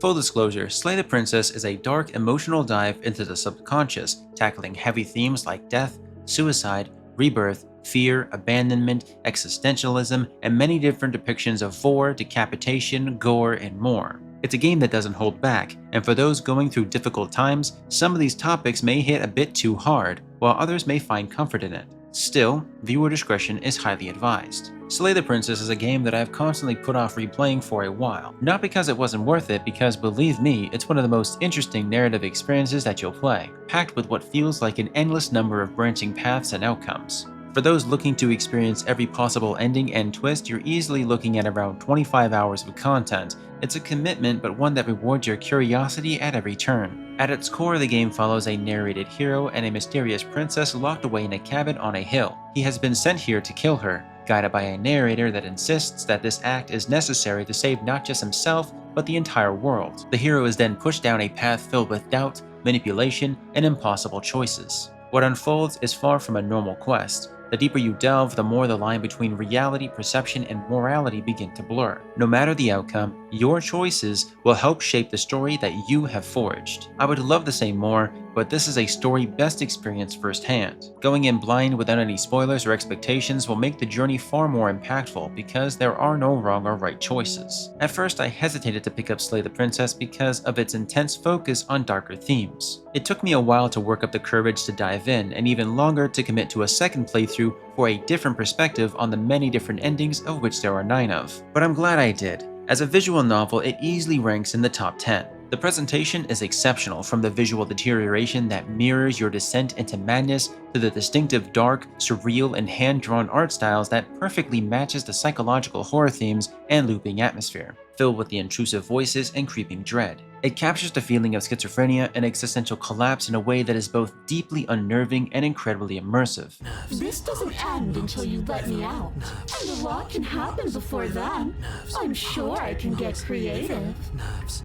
Full disclosure, Slay the Princess is a dark, emotional dive into the subconscious, tackling heavy themes like death, suicide, rebirth, fear, abandonment, existentialism, and many different depictions of war, decapitation, gore, and more. It's a game that doesn't hold back, and for those going through difficult times, some of these topics may hit a bit too hard, while others may find comfort in it. Still, viewer discretion is highly advised. Slay the Princess is a game that I've constantly put off replaying for a while, not because it wasn't worth it, because believe me, it's one of the most interesting narrative experiences that you'll play, packed with what feels like an endless number of branching paths and outcomes. For those looking to experience every possible ending and twist, you're easily looking at around 25 hours of content. It's a commitment, but one that rewards your curiosity at every turn. At its core, the game follows a narrated hero and a mysterious princess locked away in a cabin on a hill. He has been sent here to kill her, guided by a narrator that insists that this act is necessary to save not just himself, but the entire world. The hero is then pushed down a path filled with doubt, manipulation, and impossible choices. What unfolds is far from a normal quest. The deeper you delve, the more the line between reality, perception, and morality begin to blur. No matter the outcome, your choices will help shape the story that you have forged. I would love to say more, but this is a story best experienced firsthand. Going in blind without any spoilers or expectations will make the journey far more impactful because there are no wrong or right choices. At first, I hesitated to pick up Slay the Princess because of its intense focus on darker themes. It took me a while to work up the courage to dive in, and even longer to commit to a second playthrough for a different perspective on the many different endings, of which there are 9 of. But I'm glad I did. As a visual novel, it easily ranks in the top 10. The presentation is exceptional, from the visual deterioration that mirrors your descent into madness to the distinctive dark, surreal, and hand-drawn art styles that perfectly matches the psychological horror themes and looping atmosphere, filled with the intrusive voices and creeping dread. It captures the feeling of schizophrenia and existential collapse in a way that is both deeply unnerving and incredibly immersive. This doesn't end until you let me out, and a lot can happen before then. I'm sure I can get creative.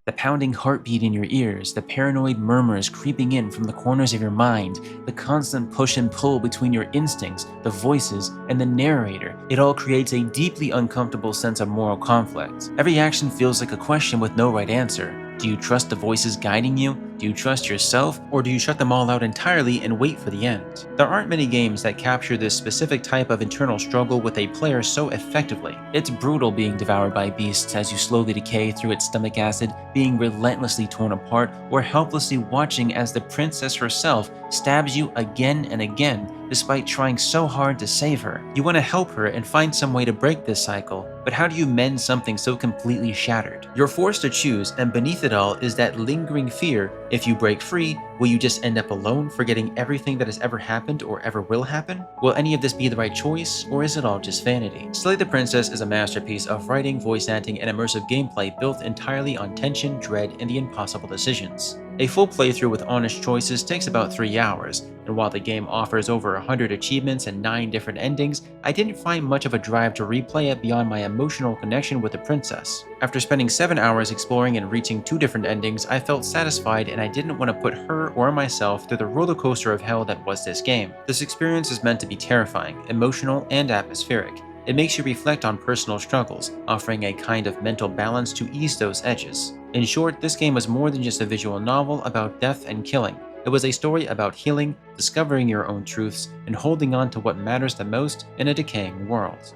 The pounding heartbeat in your ears, the paranoid murmurs creeping in from the corners of your mind, the constant push and pull between your instincts, the voices, and the narrator, it all creates a deeply uncomfortable sense of moral conflict. Every action feels like a question with no right answer. Do you trust the voices guiding you? Do you trust yourself? Or do you shut them all out entirely and wait for the end? There aren't many games that capture this specific type of internal struggle with a player so effectively. It's brutal being devoured by beasts as you slowly decay through its stomach acid, being relentlessly torn apart, or helplessly watching as the princess herself stabs you again and again, despite trying so hard to save her. You want to help her and find some way to break this cycle, but how do you mend something so completely shattered? You're forced to choose, and beneath it all is that lingering fear. If you break free, will you just end up alone, forgetting everything that has ever happened or ever will happen? Will any of this be the right choice, or is it all just vanity? Slay the Princess is a masterpiece of writing, voice acting, and immersive gameplay built entirely on tension, dread, and the impossible decisions. A full playthrough with honest choices takes about 3 hours, and while the game offers over 100 achievements and 9 different endings, I didn't find much of a drive to replay it beyond my emotional connection with the princess. After spending 7 hours exploring and reaching 2 different endings, I felt satisfied, and I didn't want to put her or myself through the roller coaster of hell that was this game. This experience is meant to be terrifying, emotional, and atmospheric. It makes you reflect on personal struggles, offering a kind of mental balance to ease those edges. In short, this game was more than just a visual novel about death and killing. It was a story about healing, discovering your own truths, and holding on to what matters the most in a decaying world.